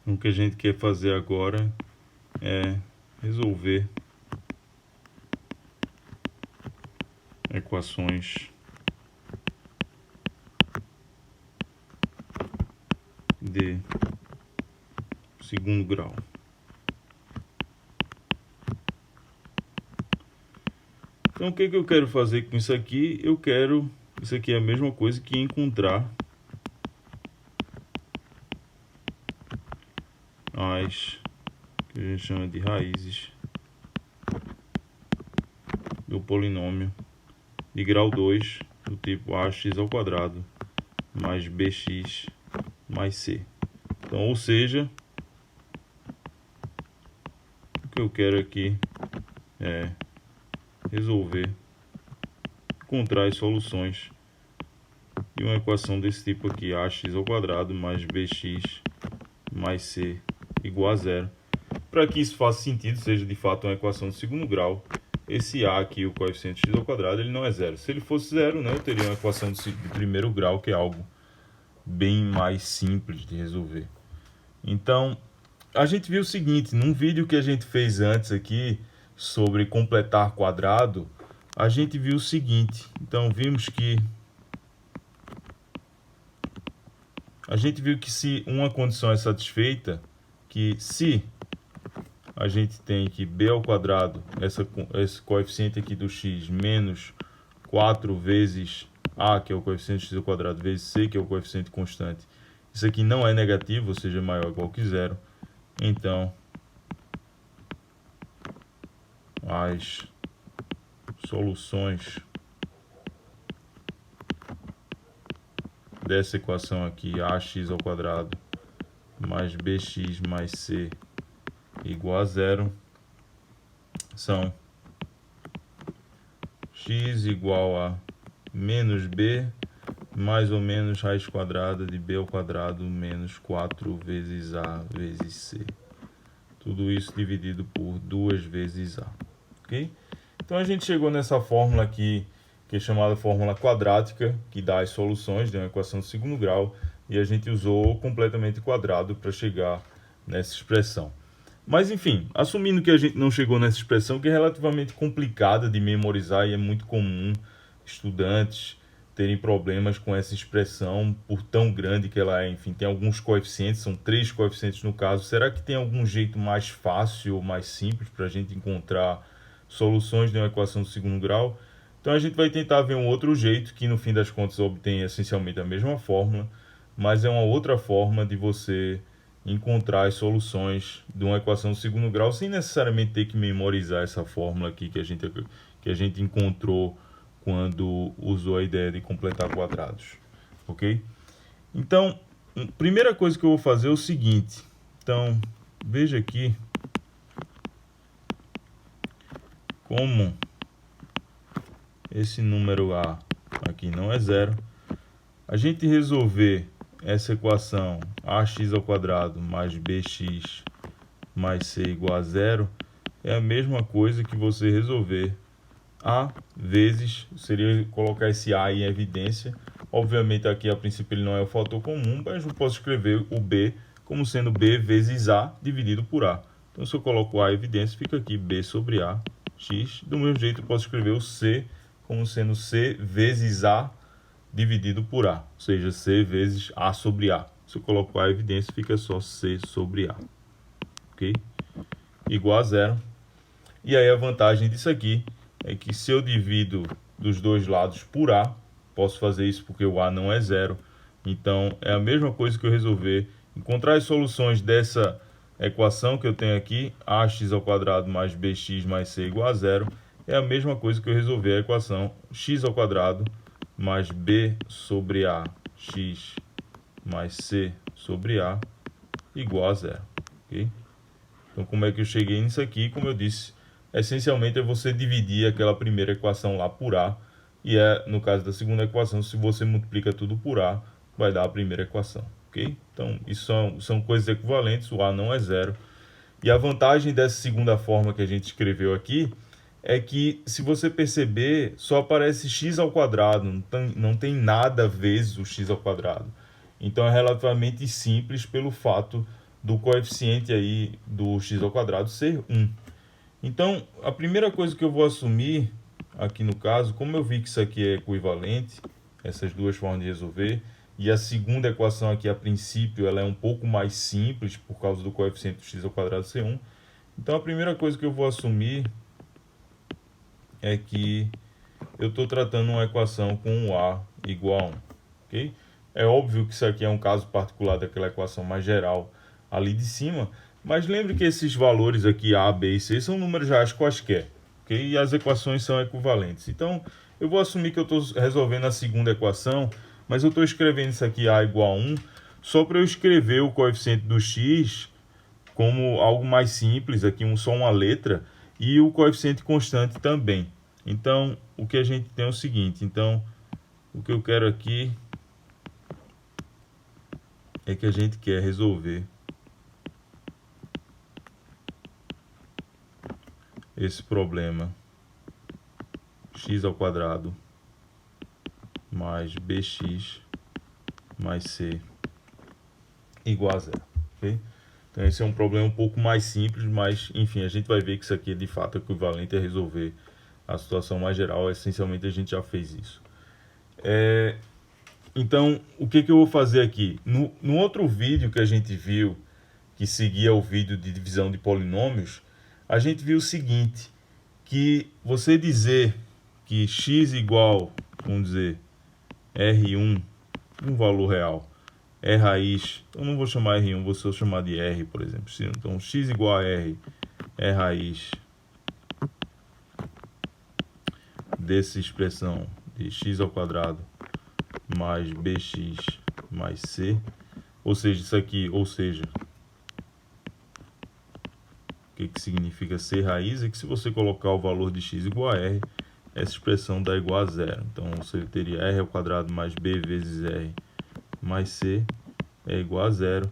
O que a gente quer fazer agora é resolver equações de segundo grau. Então, o que eu quero fazer com isso aqui? Isso aqui é a mesma coisa que encontrar as que a gente chama de raízes do polinômio de grau 2 do tipo ax ao quadrado mais bx mais c. Então, ou seja, o que eu quero aqui é resolver, encontrar as soluções de uma equação desse tipo aqui, ax ao quadrado mais bx mais c igual a zero. Para que isso faça sentido, seja de fato uma equação de segundo grau, esse a aqui, o coeficiente x ao quadrado, ele não é zero. Se ele fosse zero, né, eu teria uma equação de primeiro grau, que é algo bem mais simples de resolver. Então, a gente viu o seguinte, num vídeo que a gente fez antes aqui, sobre completar quadrado, a gente viu o seguinte. Então, vimos que se uma condição é satisfeita, que se a gente tem que b ao quadrado, esse coeficiente aqui do x, menos 4 vezes a, que é o coeficiente x ao quadrado, vezes c, que é o coeficiente constante, isso aqui não é negativo, ou seja, maior ou igual que zero, então as soluções dessa equação aqui, ax ao quadrado mais bx mais c igual a zero, são x igual a menos b mais ou menos raiz quadrada de b ao quadrado menos 4 vezes a vezes c. Tudo isso dividido por 2 vezes a. Ok? Então a gente chegou nessa fórmula aqui, que é chamada fórmula quadrática, que dá as soluções de uma equação de segundo grau, e a gente usou completamente quadrado para chegar nessa expressão. Mas enfim, assumindo que a gente não chegou nessa expressão, que é relativamente complicada de memorizar e é muito comum estudantes terem problemas com essa expressão por tão grande que ela é. Enfim, tem alguns coeficientes, são 3 coeficientes no caso. Será que tem algum jeito mais fácil ou mais simples para a gente encontrar soluções de uma equação de segundo grau? Então a gente vai tentar ver um outro jeito, que no fim das contas obtém essencialmente a mesma fórmula, mas é uma outra forma de você encontrar as soluções de uma equação de segundo grau sem necessariamente ter que memorizar essa fórmula aqui que a gente encontrou quando usou a ideia de completar quadrados, ok? Então, a primeira coisa que eu vou fazer é o seguinte. Então, veja aqui como esse número a aqui não é zero. A gente resolver essa equação ax ao quadrado mais bx mais c igual a zero é a mesma coisa que você resolver a vezes, seria colocar esse a em evidência. Obviamente aqui a princípio ele não é o fator comum, mas eu posso escrever o b como sendo b vezes a dividido por a. Então se eu coloco a em evidência, fica aqui b sobre a x. Do mesmo jeito eu posso escrever o c como sendo c vezes a dividido por a, ou seja, c vezes a sobre a. Se eu coloco a em evidência, fica só c sobre a, ok? Igual a zero. E aí a vantagem disso aqui é que se eu divido dos dois lados por a, posso fazer isso porque o a não é zero. Então é a mesma coisa que eu resolver, encontrar as soluções dessa equação que eu tenho aqui, ax ao quadrado mais bx mais c igual a zero, é a mesma coisa que eu resolver a equação x ao quadrado mais b sobre a x mais c sobre a igual a zero. Okay? Então como é que eu cheguei nisso aqui? Como eu disse, essencialmente é você dividir aquela primeira equação lá por a, e no caso da segunda equação, se você multiplica tudo por a, vai dar a primeira equação, ok? Então, isso são coisas equivalentes, o a não é zero. E a vantagem dessa segunda forma que a gente escreveu aqui é que, se você perceber, só aparece x ao quadrado, não tem nada vezes o x ao quadrado. Então é relativamente simples pelo fato do coeficiente aí do x ao quadrado ser 1. Então, a primeira coisa que eu vou assumir aqui no caso, como eu vi que isso aqui é equivalente, essas duas formas de resolver, e a segunda equação aqui, a princípio, ela é um pouco mais simples por causa do coeficiente do x ao quadrado ser 1. Então, a primeira coisa que eu vou assumir é que eu estou tratando uma equação com um A igual a 1. Okay? É óbvio que isso aqui é um caso particular daquela equação mais geral ali de cima, mas lembre que esses valores aqui, A, B e C, são números reais quaisquer. Okay? E as equações são equivalentes. Então, eu vou assumir que eu estou resolvendo a segunda equação, mas eu estou escrevendo isso aqui, A igual a 1, só para eu escrever o coeficiente do x como algo mais simples, aqui só uma letra, e o coeficiente constante também. Então, o que a gente tem é o seguinte, então, o que eu quero aqui é que a gente quer resolver esse problema x ao quadrado mais bx mais c igual a zero, ok? Então esse é um problema um pouco mais simples, mas enfim, a gente vai ver que isso aqui é de fato equivalente a resolver a situação mais geral. Essencialmente a gente já fez isso. Então, o que eu vou fazer aqui? No outro vídeo que a gente viu, que seguia o vídeo de divisão de polinômios, a gente viu o seguinte, que você dizer que x igual, vamos dizer, R1, um valor real, é raiz, eu não vou chamar R1, vou só chamar de R, por exemplo. Então, x igual a R é raiz dessa expressão de x ao quadrado mais bx mais c, ou seja, isso aqui, o que significa ser raiz? É que se você colocar o valor de x igual a r, essa expressão dá igual a zero. Então, você teria r ao quadrado mais b vezes r mais c é igual a zero.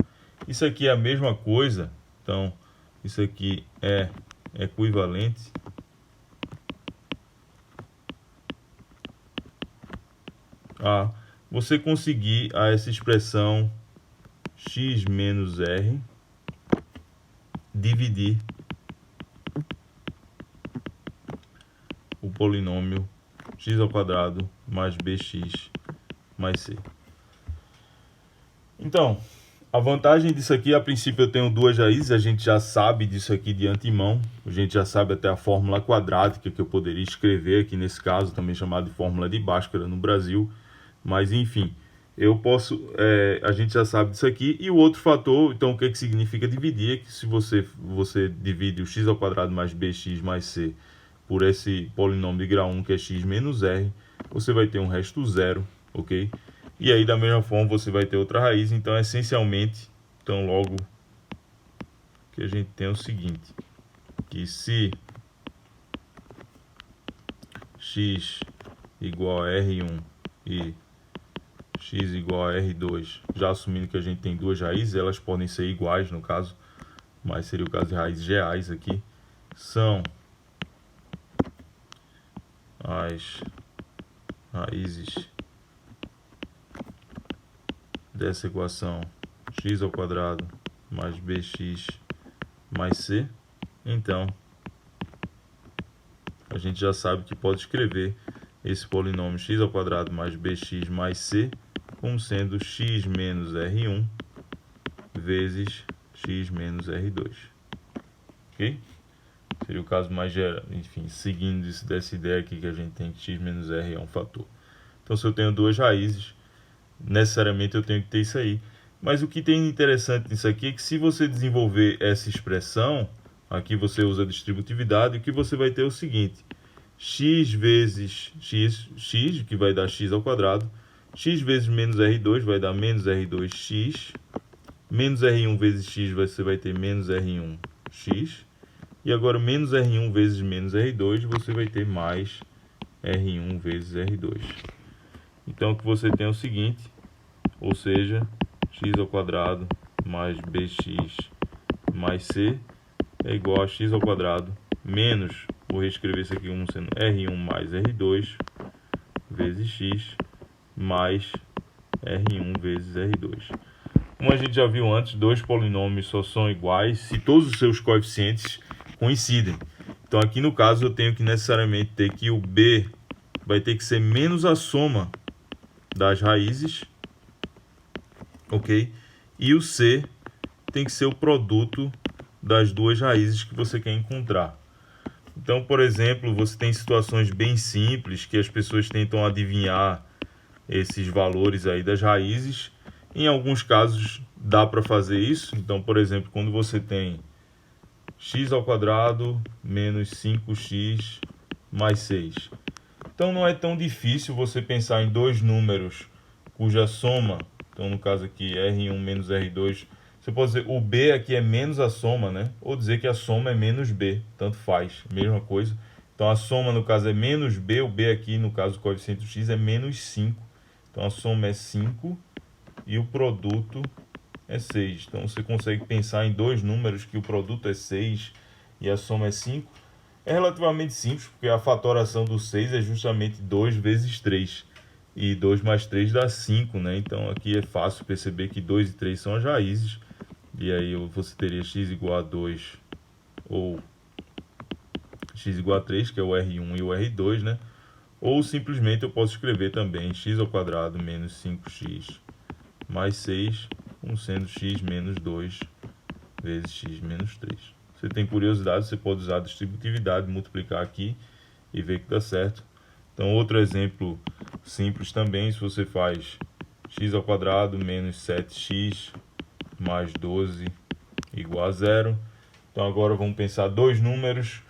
Isso aqui é a mesma coisa, então, isso aqui é equivalente a você conseguir essa expressão x menos r dividir o polinômio x ao quadrado mais bx mais c. Então, a vantagem disso aqui, a princípio eu tenho duas raízes, a gente já sabe disso aqui de antemão, a gente já sabe até a fórmula quadrática que eu poderia escrever aqui nesse caso, também chamada de fórmula de Bhaskara no Brasil, mas enfim, eu posso, a gente já sabe disso aqui. E o outro fator, então o que significa dividir, é que se você divide o x ao quadrado mais bx mais c por esse polinômio de grau 1 que é x menos r, você vai ter um resto zero, ok? E aí da mesma forma você vai ter outra raiz. Então essencialmente, então logo que a gente tem o seguinte, que se x igual a R1 e x igual a R2, já assumindo que a gente tem duas raízes, elas podem ser iguais no caso, mas seria o caso de raízes reais aqui, são as raízes dessa equação x ao quadrado mais bx mais c. Então, a gente já sabe que pode escrever esse polinômio x ao quadrado mais bx mais c como sendo x menos R1 vezes x menos R2. Ok? Seria o caso mais geral, enfim, seguindo dessa ideia aqui que a gente tem que x menos R é um fator. Então, se eu tenho duas raízes, necessariamente eu tenho que ter isso aí. Mas o que tem interessante nisso aqui é que se você desenvolver essa expressão, aqui você usa a distributividade, o que você vai ter é o seguinte, x vezes x, que vai dar x ao quadrado, x vezes menos R2 vai dar menos R2x, menos R1 vezes x você vai ter menos R1x, e agora menos R1 vezes menos R2 você vai ter mais R1 vezes R2. Então o que você tem é o seguinte, ou seja, x ao quadrado mais bx mais c é igual a x ao quadrado menos, vou reescrever isso aqui como sendo R1 mais R2 vezes x mais R1 vezes R2. Como a gente já viu antes, dois polinômios só são iguais se todos os seus coeficientes coincidem. Então aqui no caso eu tenho que necessariamente ter que o b vai ter que ser menos a soma das raízes, ok? E o c tem que ser o produto das duas raízes que você quer encontrar. Então, por exemplo, você tem situações bem simples que as pessoas tentam adivinhar esses valores aí das raízes. Em alguns casos dá para fazer isso. Então, por exemplo, quando você tem x² menos 5x mais 6. Então não é tão difícil você pensar em dois números cuja soma, então no caso aqui R1 menos R2, você pode dizer o B aqui é menos a soma, né? Ou dizer que a soma é menos B, tanto faz, mesma coisa. Então a soma no caso é menos B, o B aqui no caso o coeficiente x é menos 5. Então a soma é 5 e o produto é 6. Então você consegue pensar em dois números que o produto é 6 e a soma é 5. É relativamente simples, porque a fatoração do 6 é justamente 2 vezes 3. E 2 mais 3 dá 5, né? Então aqui é fácil perceber que 2 e 3 são as raízes. E aí você teria x igual a 2 ou x igual a 3, que é o R1 e o R2, né? Ou simplesmente eu posso escrever também x² menos 5x mais 6, como sendo x menos 2 vezes x menos 3. Você tem curiosidade, você pode usar a distributividade, multiplicar aqui e ver que dá certo. Então outro exemplo simples também, se você faz x² menos 7x mais 12 igual a 0. Então agora vamos pensar dois números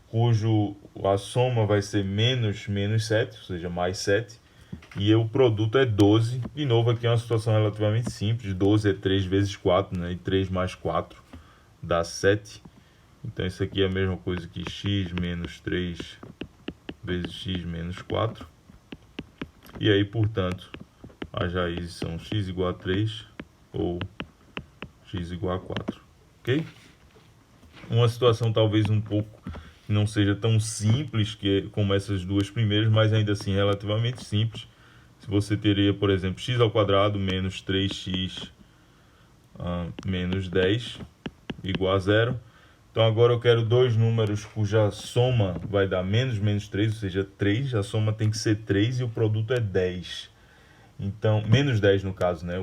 cujo a soma vai ser menos 7, ou seja, mais 7. E o produto é 12. De novo, aqui é uma situação relativamente simples. 12 é 3 vezes 4, né? E 3 mais 4 dá 7. Então isso aqui é a mesma coisa que x menos 3 vezes x menos 4. E aí, portanto, as raízes são x igual a 3 ou x igual a 4. Ok? Uma situação talvez um pouco que não seja tão simples como essas duas primeiras, mas ainda assim relativamente simples. Se você teria, por exemplo, x² menos 3x menos 10 igual a 0. Então agora eu quero dois números cuja soma vai dar menos 3, ou seja, 3. A soma tem que ser 3 e o produto é 10. Então, menos 10 no caso, né?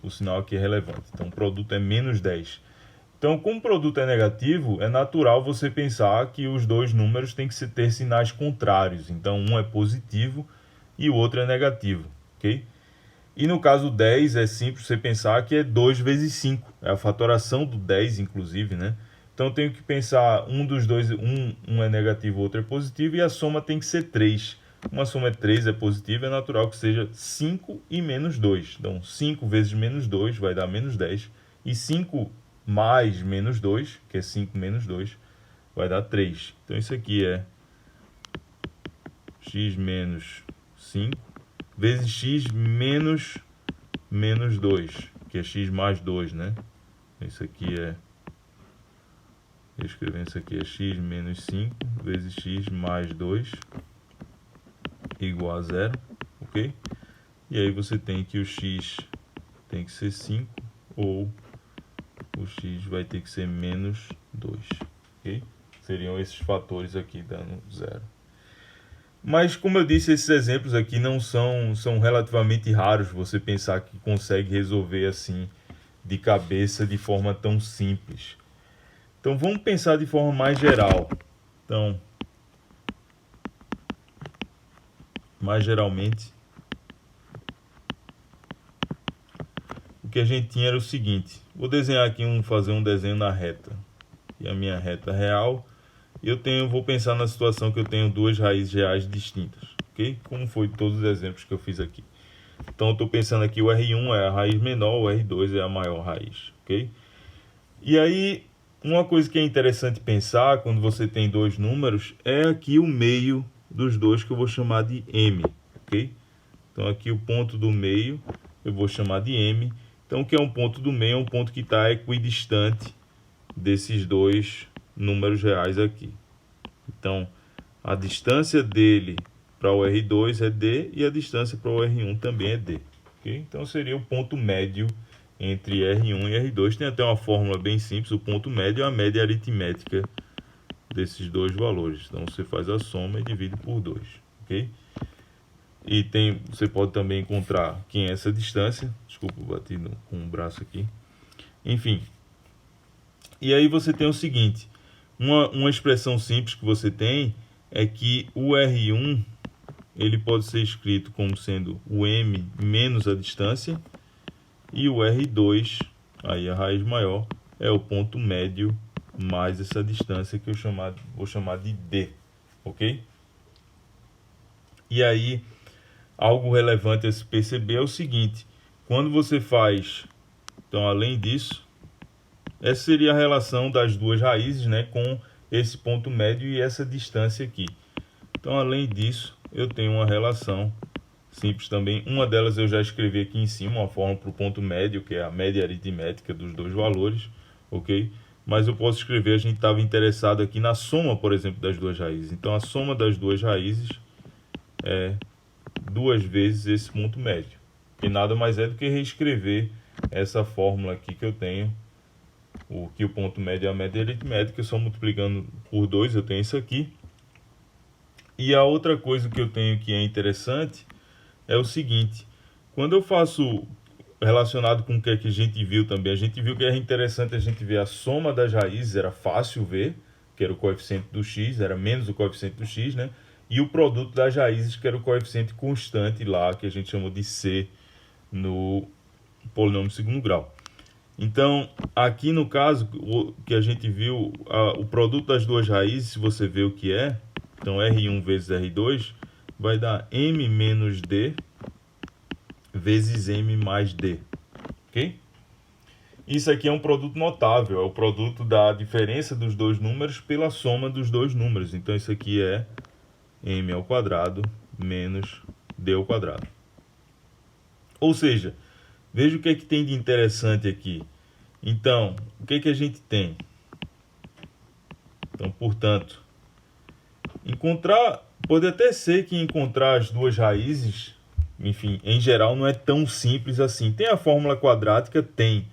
O sinal aqui é relevante. Então o produto é menos 10. Então, como o produto é negativo, é natural você pensar que os dois números têm que ter sinais contrários. Então, um é positivo e o outro é negativo, ok? E no caso 10, é simples você pensar que é 2 vezes 5. É a fatoração do 10, inclusive, né? Então, eu tenho que pensar um dos dois, um é negativo, o outro é positivo, e a soma tem que ser 3. Uma soma é 3, é positiva, é natural que seja 5 e menos 2. Então, 5 vezes menos 2 vai dar menos 10. E 5 mais menos 2, que é 5 menos 2, vai dar 3. Então isso aqui é x menos 5 vezes x menos 2, que é x mais 2, né? Isso aqui é... Escrevendo isso aqui é x menos 5 vezes x mais 2 igual a 0, ok? E aí você tem que o x tem que ser 5 ou o x vai ter que ser menos 2, ok? Seriam esses fatores aqui dando 0. Mas, como eu disse, esses exemplos aqui não são relativamente raros você pensar que consegue resolver assim de cabeça de forma tão simples. Então, vamos pensar de forma mais geral. Então, mais geralmente, o que a gente tinha era o seguinte. Vou desenhar aqui, fazer um desenho na reta. E a minha reta real. Vou pensar na situação que eu tenho duas raízes reais distintas, ok? Como foi todos os exemplos que eu fiz aqui. Então, eu estou pensando aqui, o R1 é a raiz menor, o R2 é a maior raiz, ok? E aí, uma coisa que é interessante pensar quando você tem dois números é aqui o meio dos dois, que eu vou chamar de M, ok? Então, aqui o ponto do meio eu vou chamar de M. Então, o que é um ponto do meio? É um ponto que está equidistante desses dois números reais aqui. Então, a distância dele para o R2 é D e a distância para o R1 também é D. Okay? Então, seria o ponto médio entre R1 e R2. Tem até uma fórmula bem simples, o ponto médio é a média aritmética desses dois valores. Então você faz a soma e divide por 2, ok? E você pode também encontrar quem é essa distância. Desculpa, bati com o braço aqui. Enfim. E aí você tem o seguinte, uma expressão simples que você tem é que o R1 ele pode ser escrito como sendo o M menos a distância, e o R2, aí a raiz maior, é o ponto médio mais essa distância que eu vou chamar de D, ok? E aí, algo relevante a se perceber é o seguinte, quando você faz, então além disso, essa seria a relação das duas raízes, né, com esse ponto médio e essa distância aqui. Então, além disso, eu tenho uma relação simples também. Uma delas eu já escrevi aqui em cima, uma fórmula para o ponto médio, que é a média aritmética dos dois valores, ok? Mas eu posso escrever, a gente estava interessado aqui na soma, por exemplo, das duas raízes. Então, a soma das duas raízes é 2 vezes esse ponto médio. Que nada mais é do que reescrever essa fórmula aqui que eu tenho, que o ponto médio é a média aritmética, só multiplicando por 2 eu tenho isso aqui. E a outra coisa que eu tenho que é interessante é o seguinte, quando eu faço relacionado com o que a gente viu também, a gente viu que era interessante a gente ver a soma das raízes, era fácil ver, que era o coeficiente do x, era menos o coeficiente do x, né? E o produto das raízes, que era o coeficiente constante lá, que a gente chamou de c no polinômio de segundo grau. Então, aqui no caso, o que a gente viu, o produto das duas raízes, se você vê o que é, então R1 vezes R2, vai dar M menos D vezes M mais D, ok? Isso aqui é um produto notável, é o produto da diferença dos dois números pela soma dos dois números. Então, isso aqui é M ao quadrado menos D ao quadrado. Ou seja, veja o que é que tem de interessante aqui. Então, o que é que a gente tem? Então, portanto, pode até ser que encontrar as duas raízes, enfim, em geral não é tão simples assim. Tem a fórmula quadrática? Tem.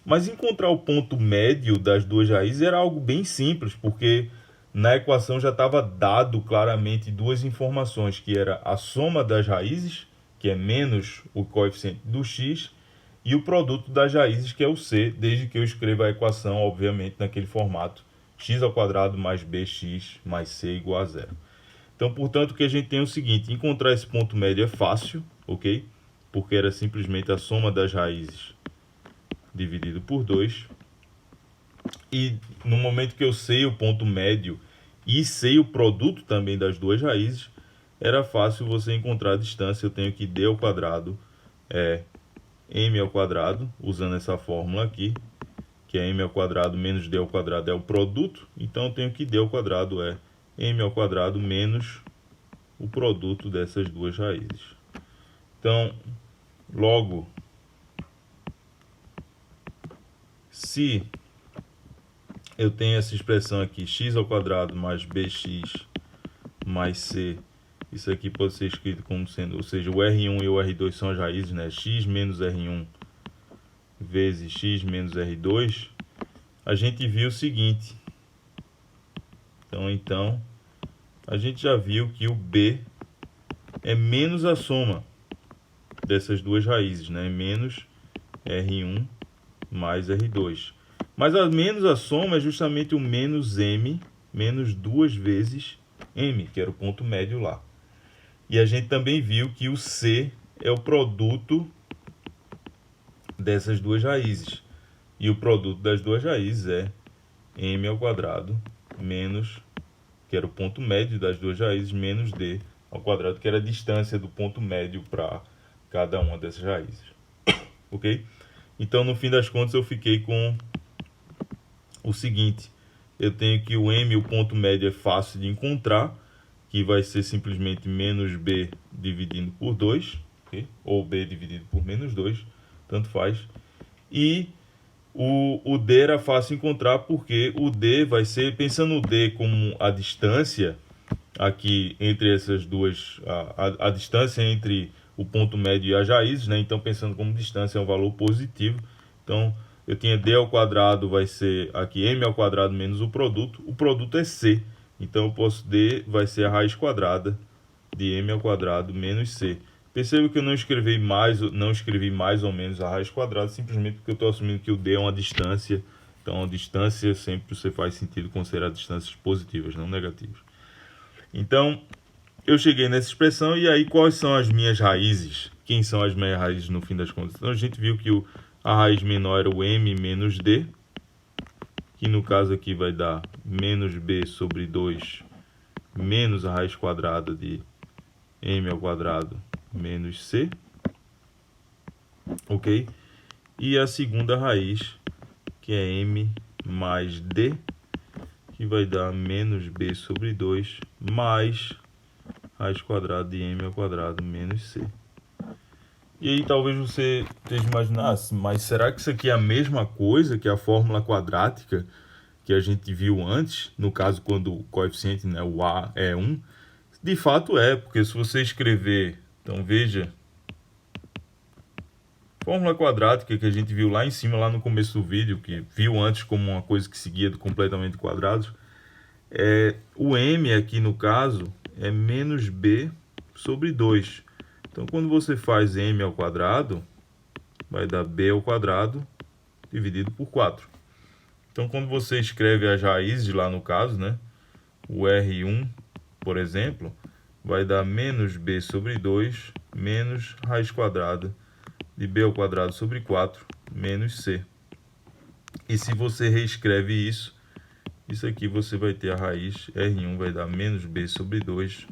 Mas encontrar o ponto médio das duas raízes era algo bem simples, porque na equação já estava dado claramente duas informações, que era a soma das raízes, que é menos o coeficiente do x, e o produto das raízes, que é o c, desde que eu escreva a equação, obviamente, naquele formato x ao quadrado mais bx mais c igual a zero. Então, portanto, o que a gente tem é o seguinte, encontrar esse ponto médio é fácil, ok? Porque era simplesmente a soma das raízes dividido por 2. E no momento que eu sei o ponto médio e sei o produto também das duas raízes, era fácil você encontrar a distância. Eu tenho que d ao quadrado é m ao quadrado, usando essa fórmula aqui, que é m ao quadrado menos d ao quadrado é o produto. Então eu tenho que d ao quadrado é m ao quadrado menos o produto dessas duas raízes. Então, logo, se eu tenho essa expressão aqui, x ao quadrado mais bx mais c, isso aqui pode ser escrito como sendo, ou seja, o R1 e o R2 são as raízes, né? X menos R1 vezes x menos R2, a gente viu o seguinte. Então, a gente já viu que o B é menos a soma dessas duas raízes, né? Menos R1 mais R2. Mas menos a soma é justamente o menos M, menos 2 vezes M, que era o ponto médio lá. E a gente também viu que o C é o produto dessas duas raízes. E o produto das duas raízes é M ao quadrado menos, que era o ponto médio das duas raízes, menos D ao quadrado, que era a distância do ponto médio para cada uma dessas raízes. Ok? Então, no fim das contas, eu fiquei com o seguinte. Eu tenho que o M, o ponto médio, é fácil de encontrar, que vai ser simplesmente menos B dividido por 2, okay? Ou B dividido por menos 2, tanto faz. E o D era fácil encontrar porque o D vai ser, pensando no D como a distância aqui entre essas duas, a distância entre o ponto médio e as raízes, né? Então, pensando como distância é um valor positivo, Então, eu tinha d ao quadrado, vai ser aqui m ao quadrado menos o produto é c. Então, eu posso d vai ser a raiz quadrada de m ao quadrado menos c. Perceba que eu não escrevi mais ou menos a raiz quadrada, simplesmente porque eu estou assumindo que o d é uma distância. Então, a distância sempre você faz sentido considerar distâncias positivas, não negativas. Então, eu cheguei nessa expressão e aí quais são as minhas raízes? Quem são as minhas raízes no fim das contas? Então, a gente viu que a raiz menor era o m menos d, que no caso aqui vai dar menos b sobre 2 menos a raiz quadrada de m ao quadrado menos c, ok? E a segunda raiz, que é m mais d, que vai dar menos b sobre 2 mais raiz quadrada de m ao quadrado menos c. E aí talvez você esteja imaginando, mas será que isso aqui é a mesma coisa que a fórmula quadrática que a gente viu antes? No caso, quando o coeficiente, né, o a é 1. De fato é, porque se você escrever, então veja, fórmula quadrática que a gente viu lá em cima, lá no começo do vídeo, que viu antes como uma coisa que seguia completamente quadrados, o m aqui no caso é menos b sobre 2. Então, quando você faz m ao quadrado, vai dar b ao quadrado dividido por 4. Então, quando você escreve as raízes lá no caso, né, o R1, por exemplo, vai dar menos b sobre 2 menos raiz quadrada de b ao quadrado sobre 4 menos c. E se você reescreve isso aqui você vai ter a raiz R1 vai dar menos b sobre 2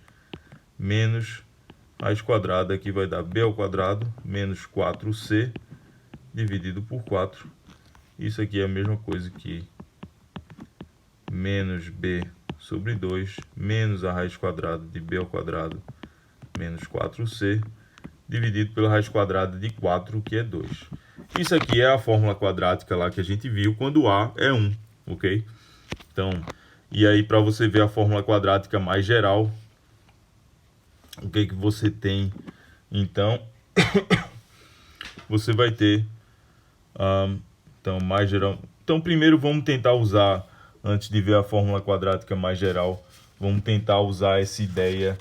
menos raiz quadrada, aqui vai dar b ao quadrado menos 4c dividido por 4. Isso aqui é a mesma coisa que menos b sobre 2 menos a raiz quadrada de b ao quadrado menos 4c dividido pela raiz quadrada de 4, que é 2. Isso aqui é a fórmula quadrática lá que a gente viu quando a é 1, ok? Então, e aí para você ver a fórmula quadrática mais geral, o que você tem? Então, você vai ter, então, mais geral. Então, primeiro vamos tentar usar, antes de ver a fórmula quadrática mais geral, vamos tentar usar essa ideia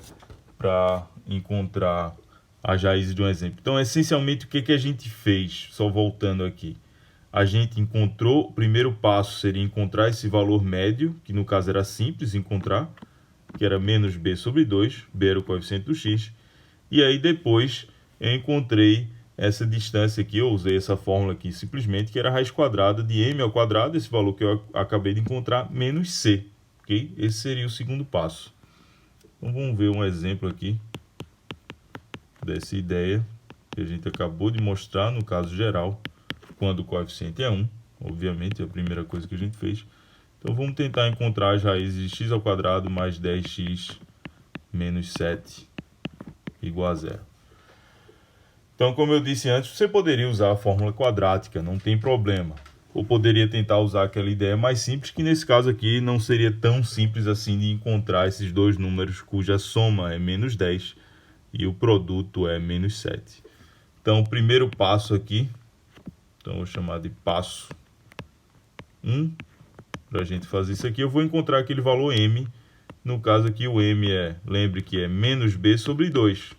para encontrar as raízes de um exemplo. Então, essencialmente, o que a gente fez? Só voltando aqui. A gente encontrou, o primeiro passo seria encontrar esse valor médio, que no caso era simples encontrar, que era menos b sobre 2, b era o coeficiente do x. E aí depois eu encontrei essa distância aqui, eu usei essa fórmula aqui simplesmente, que era a raiz quadrada de m ao quadrado, esse valor que eu acabei de encontrar, menos c. Okay? Esse seria o segundo passo. Então vamos ver um exemplo aqui dessa ideia que a gente acabou de mostrar no caso geral, quando o coeficiente é 1, obviamente é a primeira coisa que a gente fez. Então vamos tentar encontrar as raízes de x ao quadrado mais 10x menos 7 igual a 0. Então, como eu disse antes, você poderia usar a fórmula quadrática, não tem problema. Ou poderia tentar usar aquela ideia mais simples, que nesse caso aqui não seria tão simples assim de encontrar esses dois números cuja soma é menos 10 e o produto é menos 7. Então, o primeiro passo aqui, então eu vou chamar de passo 1, para a gente fazer isso aqui, eu vou encontrar aquele valor m. No caso aqui o m lembre que é menos b sobre 2.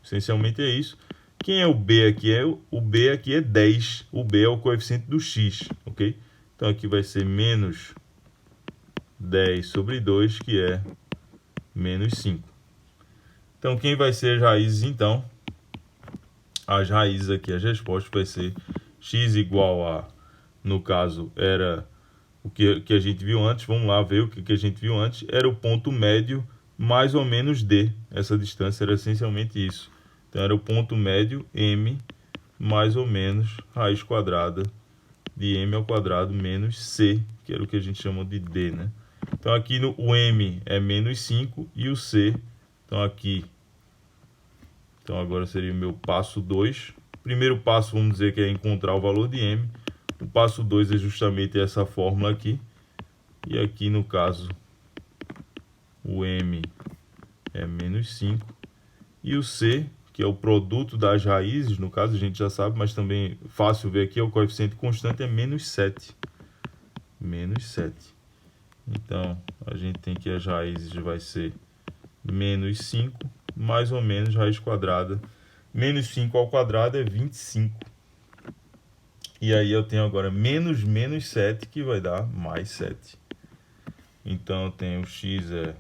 Essencialmente é isso. Quem é o b aqui? O b aqui é 10. O b é o coeficiente do x, ok? Então aqui vai ser menos 10 sobre 2, que é menos 5. Então quem vai ser as raízes então? As raízes aqui, as respostas vai ser x igual a, no caso, era o que a gente viu antes. Vamos lá ver o que a gente viu antes. Era o ponto médio mais ou menos d. Essa distância era essencialmente isso. Então era o ponto médio m mais ou menos raiz quadrada de m ao quadrado menos c, que era o que a gente chama de d, né? Então aqui o m é menos 5 e o c, então aqui, então agora seria o meu passo 2. Primeiro passo, vamos dizer que é encontrar o valor de m. O passo 2 é justamente essa fórmula aqui. E aqui no caso, o m é menos 5. E o c, que é o produto das raízes, no caso a gente já sabe, mas também fácil ver aqui, o coeficiente constante é menos 7. Menos 7. Então, a gente tem que as raízes vai ser menos 5, mais ou menos raiz quadrada. Menos 5 ao quadrado é 25. E aí eu tenho agora menos 7, que vai dar mais 7. Então eu tenho x é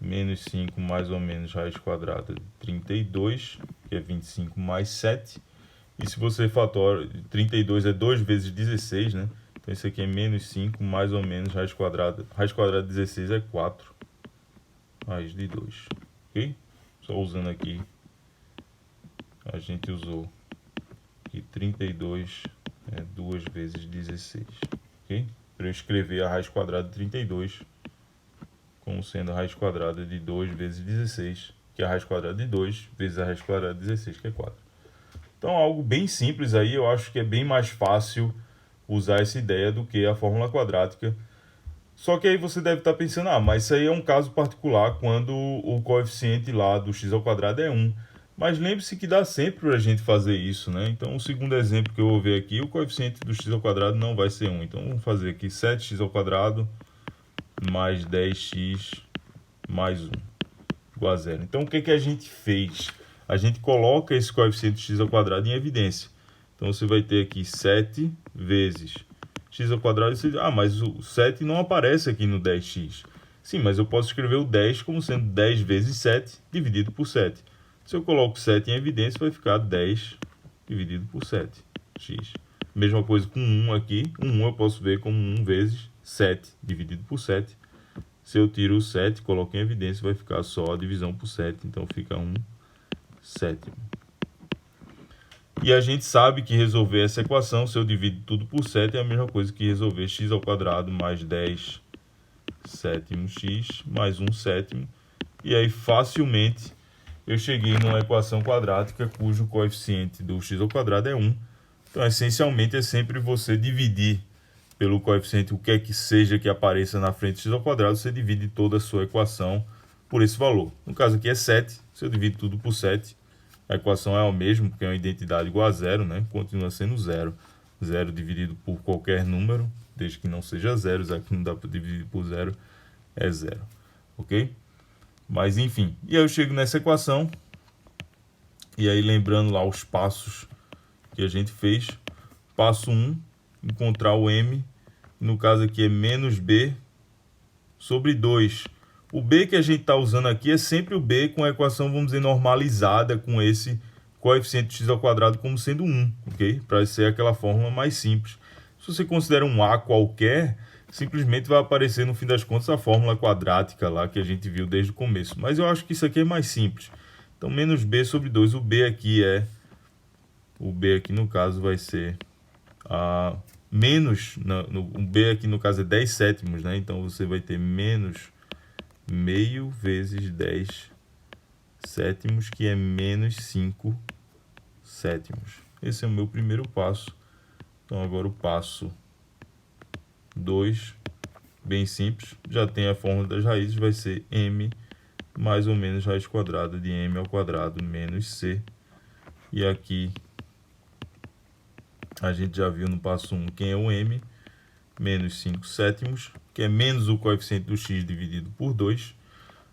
menos 5 mais ou menos raiz quadrada de 32, que é 25 mais 7. E se você fatora, 32 é 2 vezes 16, né? Então isso aqui é menos 5 mais ou menos raiz quadrada. Raiz quadrada de 16 é 4. Raiz de 2. Ok? Só usando aqui, a gente usou que 32 é 2 vezes 16. Ok? Para eu escrever a raiz quadrada de 32 como sendo a raiz quadrada de 2 vezes 16, que é a raiz quadrada de 2 vezes a raiz quadrada de 16, que é 4. Então, algo bem simples aí, eu acho que é bem mais fácil usar essa ideia do que a fórmula quadrática. Só que aí você deve estar pensando, mas isso aí é um caso particular quando o coeficiente lá do x ao quadrado é 1. Mas lembre-se que dá sempre para a gente fazer isso, né? Então, o segundo exemplo que eu vou ver aqui, o coeficiente do x ao quadrado não vai ser 1. Então, vamos fazer aqui 7x ao quadrado mais 10x mais 1 igual a 0. Então, o que a gente fez? A gente coloca esse coeficiente x ao quadrado em evidência. Então, você vai ter aqui 7 vezes x ao quadrado. Você diz, mas o 7 não aparece aqui no 10x. Sim, mas eu posso escrever o 10 como sendo 10 vezes 7 dividido por 7. Se eu coloco 7 em evidência, vai ficar 10 dividido por 7x. Mesma coisa com 1 aqui. O 1 eu posso ver como 1 vezes 7 dividido por 7. Se eu tiro o 7, coloco em evidência, vai ficar só a divisão por 7. Então, fica 1 sétimo. E a gente sabe que resolver essa equação, se eu divido tudo por 7, é a mesma coisa que resolver x ao quadrado mais 10 sétimos x mais 1 sétimo. E aí, facilmente, eu cheguei numa equação quadrática cujo coeficiente do x ao quadrado é 1. Então, essencialmente, é sempre você dividir pelo coeficiente, o que é que seja que apareça na frente do x ao quadrado, você divide toda a sua equação por esse valor. No caso aqui é 7, se eu divido tudo por 7, a equação é a mesma, porque é uma identidade igual a zero, né? Continua sendo zero. Zero dividido por qualquer número, desde que não seja zero, já que não dá para dividir por zero, é zero. Ok? Mas enfim, e aí eu chego nessa equação, e aí lembrando lá os passos que a gente fez. Passo 1, encontrar o m, no caso aqui é menos b sobre 2. O b que a gente está usando aqui é sempre o b com a equação, vamos dizer, normalizada com esse coeficiente de x ao quadrado como sendo 1, ok? Para ser aquela fórmula mais simples. Se você considera um a qualquer, simplesmente vai aparecer no fim das contas a fórmula quadrática lá que a gente viu desde o começo. Mas eu acho que isso aqui é mais simples. Então, menos b sobre 2. O b aqui no caso vai ser menos, o b aqui no caso é 10 sétimos, né? Então você vai ter menos meio vezes 10 sétimos, que é menos 5 sétimos. Esse é o meu primeiro passo. Então agora o passo 2, bem simples, já tem a fórmula das raízes, vai ser m mais ou menos raiz quadrada de m ao quadrado menos c. E aqui a gente já viu no passo 1 quem é o m, menos 5 sétimos, que é menos o coeficiente do x dividido por 2,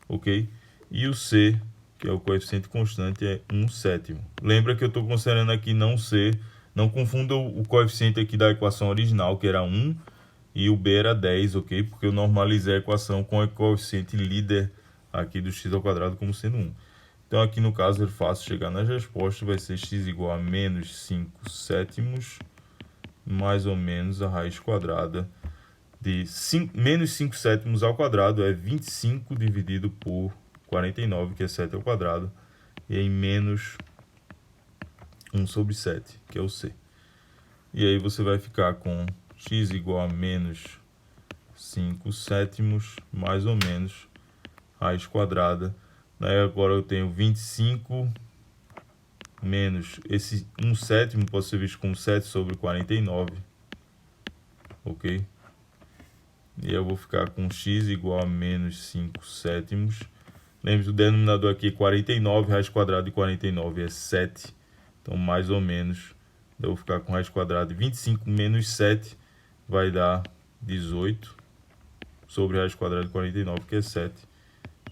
ok? E o c, que é o coeficiente constante, é 1 sétimo. Lembra que eu estou considerando aqui não c, não confunda o coeficiente aqui da equação original, que era 1, e o b era 10, ok? Porque eu normalizei a equação com o coeficiente líder aqui do x ao quadrado como sendo 1. Então, aqui no caso, é fácil chegar nas respostas, vai ser x igual a menos 5 sétimos, mais ou menos a raiz quadrada de menos 5 sétimos ao quadrado, é 25 dividido por 49, que é 7 ao quadrado, e aí menos 1 sobre 7, que é o c. E aí você vai ficar com x igual a menos 5 sétimos, mais ou menos raiz quadrada. Agora eu tenho 25 menos esse 1 sétimo, pode ser visto como 7 sobre 49, ok? E eu vou ficar com x igual a menos 5 sétimos. Lembre-se, o denominador aqui é 49, raiz quadrada de 49 é 7. Então, mais ou menos, eu vou ficar com raiz quadrada de 25 menos 7, vai dar 18 sobre raiz quadrada de 49, que é 7.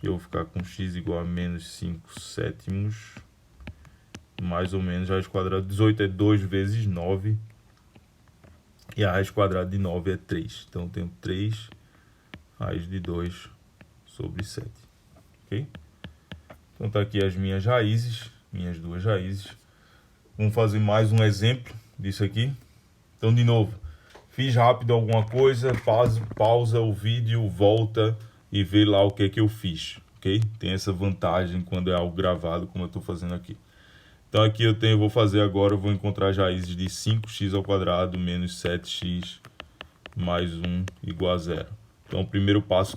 E eu vou ficar com x igual a menos 5 sétimos, mais ou menos, raiz quadrada de 18 é 2 vezes 9, e a raiz quadrada de 9 é 3. Então, eu tenho 3 raiz de 2 sobre 7. Ok? Então, tá aqui as minhas raízes, minhas duas raízes. Vamos fazer mais um exemplo disso aqui. Então, de novo, fiz rápido alguma coisa, pausa o vídeo, volta e vê lá o que é que eu fiz, ok? Tem essa vantagem quando é algo gravado, como eu estou fazendo aqui. Então, aqui eu vou fazer agora, eu vou encontrar as raízes de 5x ao quadrado menos 7x mais 1 igual a 0. Então, o primeiro passo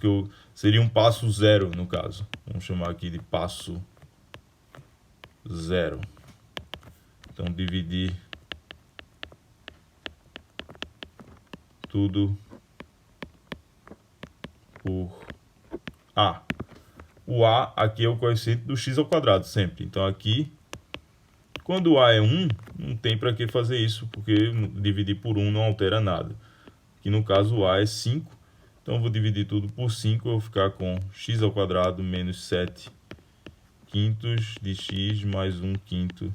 seria um passo 0, no caso. Vamos chamar aqui de passo 0. Então, dividir tudo por A. O A aqui é o coeficiente do x ao quadrado, sempre. Então, aqui, quando o A é 1, não tem para que fazer isso, porque dividir por 1 não altera nada. Aqui, no caso, o A é 5. Então, eu vou dividir tudo por 5, eu vou ficar com x ao quadrado menos 7 quintos de x mais 1 quinto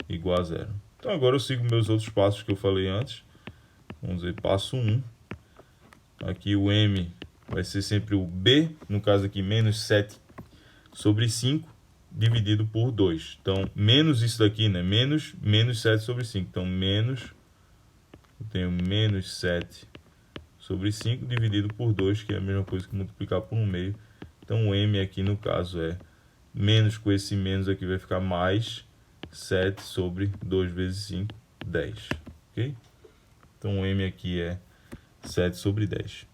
igual a 0. Então, agora eu sigo meus outros passos que eu falei antes. Vamos dizer, passo 1. Aqui o m vai ser sempre o b, no caso aqui, menos 7 sobre 5, dividido por 2. Então, menos isso daqui, né? Menos 7 sobre 5. Então, eu tenho menos 7 sobre 5 dividido por 2, que é a mesma coisa que multiplicar por 1/2. Então, o m aqui, no caso, é menos com esse menos aqui, vai ficar mais 7 sobre 2 vezes 5, 10. Ok? Então, o m aqui é 7 sobre 10.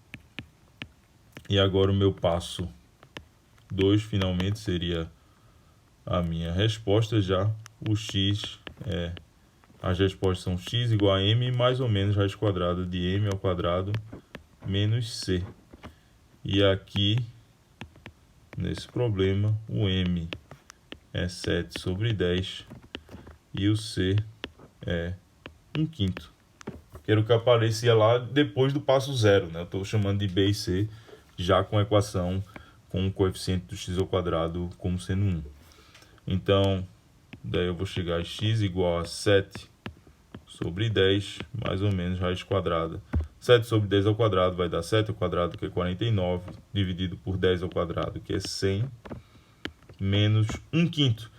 E agora o meu passo 2, finalmente, seria a minha resposta já. O x as respostas são x igual a m mais ou menos raiz quadrada de m ao quadrado menos c. E aqui, nesse problema, o m é 7 sobre 10 e o c é 1 quinto. Quero que apareça lá depois do passo 0, né? Eu estou chamando de b e c, já com a equação com o coeficiente do x ao quadrado como sendo 1. Então, daí eu vou chegar a x igual a 7 sobre 10, mais ou menos raiz quadrada. 7 sobre 10 ao quadrado vai dar 7 ao quadrado, que é 49, dividido por 10 ao quadrado, que é 100, menos 1 quinto.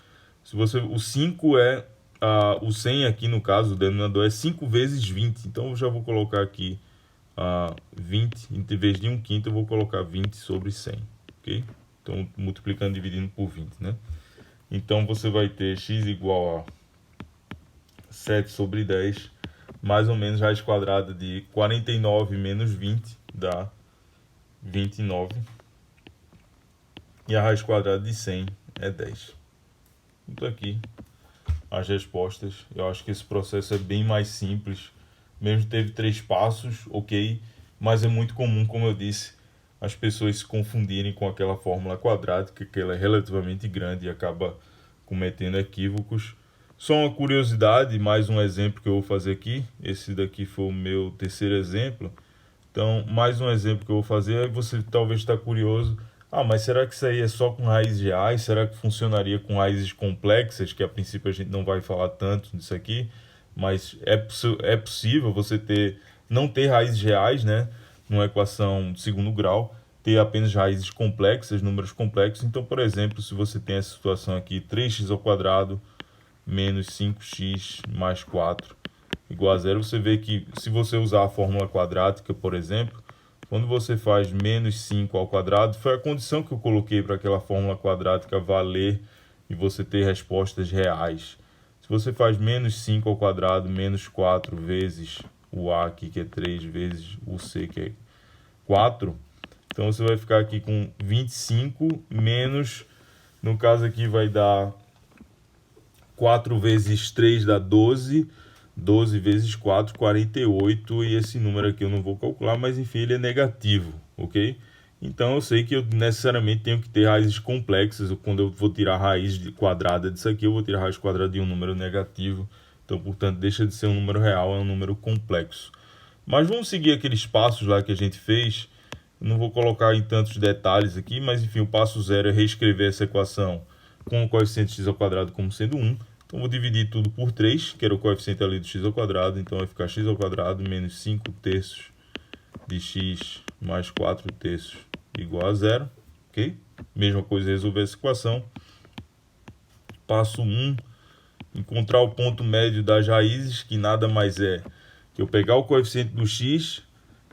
O 5 é... o 100 aqui, no caso, o denominador é 5 vezes 20. Então, eu já vou colocar aqui 20, em vez de 1 quinto, eu vou colocar 20 sobre 100. Ok? Então, multiplicando e dividindo por 20, né? Então, você vai ter x igual a 7 sobre 10, mais ou menos raiz quadrada de 49 menos 20, dá 29. E a raiz quadrada de 100 é 10. Então, aqui as respostas. Eu acho que esse processo é bem mais simples. Mesmo teve 3 passos, ok, mas é muito comum, como eu disse, as pessoas se confundirem com aquela fórmula quadrática, que ela é relativamente grande e acaba cometendo equívocos. Só uma curiosidade, mais um exemplo que eu vou fazer aqui. Esse daqui foi o meu terceiro exemplo. Então, mais um exemplo que eu vou fazer. Aí você talvez está curioso. Mas será que isso aí é só com raízes reais? Será que funcionaria com raízes complexas? Que a princípio a gente não vai falar tanto disso aqui. Mas é possível você não ter raízes reais, né? Numa equação de segundo grau. Ter apenas raízes complexas, números complexos. Então, por exemplo, se você tem essa situação aqui, 3x ao quadrado menos 5x mais 4 igual a 0, você vê que se você usar a fórmula quadrática, por exemplo, quando você faz menos 5 ao quadrado, foi a condição que eu coloquei para aquela fórmula quadrática valer e você ter respostas reais. Se você faz menos 5 ao quadrado menos 4 vezes o a aqui, que é 3, vezes o c, que é 4, então você vai ficar aqui com 25 menos, no caso aqui vai dar 4 vezes 3 dá 12, 12 vezes 4, 48, e esse número aqui eu não vou calcular, mas enfim, ele é negativo, ok? Então eu sei que eu necessariamente tenho que ter raízes complexas. Quando eu vou tirar a raiz quadrada disso aqui, eu vou tirar a raiz quadrada de um número negativo. Então, portanto, deixa de ser um número real, é um número complexo. Mas vamos seguir aqueles passos lá que a gente fez. Não vou colocar em tantos detalhes aqui, mas enfim, o passo 0 é reescrever essa equação com o coeficiente x ao quadrado como sendo 1. Então vou dividir tudo por 3, que era o coeficiente ali do x ao quadrado. Então vai ficar x ao quadrado menos 5 terços de x mais 4 terços igual a 0. Ok? Mesma coisa, resolver essa equação. Passo 1, encontrar o ponto médio das raízes, que nada mais é que eu pegar o coeficiente do x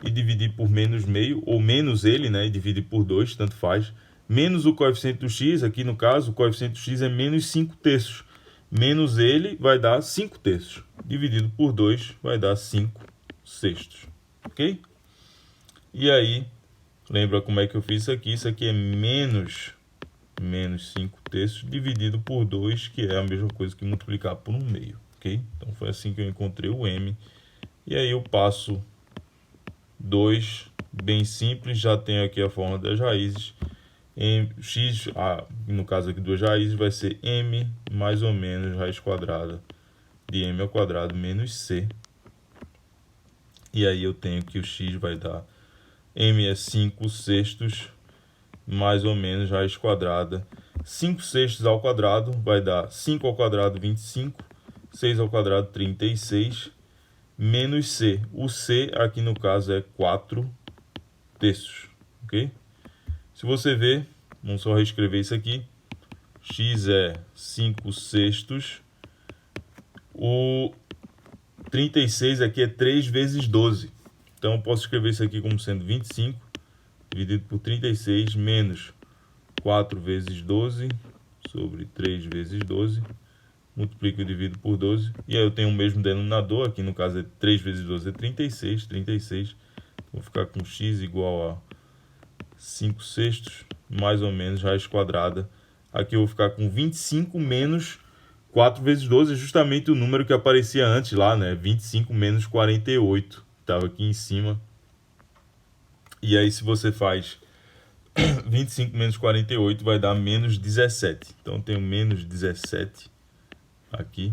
e dividir por menos meio, ou menos ele, né, e dividir por 2, tanto faz. Menos o coeficiente do x, aqui no caso, o coeficiente do x é menos 5 terços. Menos ele vai dar 5 terços. Dividido por 2 vai dar 5 sextos. Ok? E aí, lembra como é que eu fiz isso aqui? Isso aqui é menos 5 terços dividido por 2, que é a mesma coisa que multiplicar por 1 meio. Ok? Então foi assim que eu encontrei o m. E aí eu passo 2, bem simples, já tenho aqui a forma das raízes. X, no caso aqui duas raízes, vai ser m mais ou menos raiz quadrada de m ao quadrado menos c. E aí eu tenho que o x vai dar, m é 5 sextos mais ou menos raiz quadrada. 5 sextos ao quadrado vai dar 5 ao quadrado 25, 6 ao quadrado 36, menos c. O c aqui no caso é 4 terços, ok? Se você ver, vamos só reescrever isso aqui. X é 5 sextos. O 36 aqui é 3 vezes 12. Então eu posso escrever isso aqui como sendo 25 dividido por 36 menos 4 vezes 12 sobre 3 vezes 12. Multiplico e divido por 12. E aí eu tenho o mesmo denominador. Aqui no caso é 3 vezes 12 é 36. 36. Vou ficar com x igual a 5 sextos mais ou menos raiz quadrada. Aqui eu vou ficar com 25 menos 4 vezes 12, é justamente o número que aparecia antes lá, né? 25 menos 48, estava aqui em cima. E aí se você faz 25 menos 48 vai dar menos 17. Então eu tenho menos 17 aqui,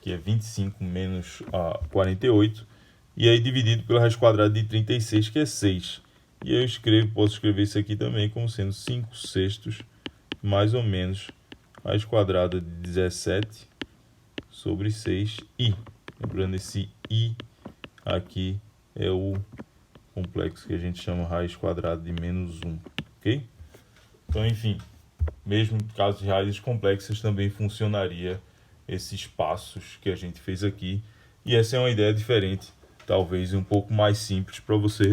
que é 25 menos 48. E aí dividido pela raiz quadrada de 36, que é 6. E eu posso escrever isso aqui também como sendo 5 sextos mais ou menos raiz quadrada de 17 sobre 6 i. Lembrando, esse i aqui é o complexo que a gente chama raiz quadrada de menos 1. Ok? Então, enfim, mesmo no caso de raízes complexas também funcionaria esses passos que a gente fez aqui. E essa é uma ideia diferente, talvez um pouco mais simples para você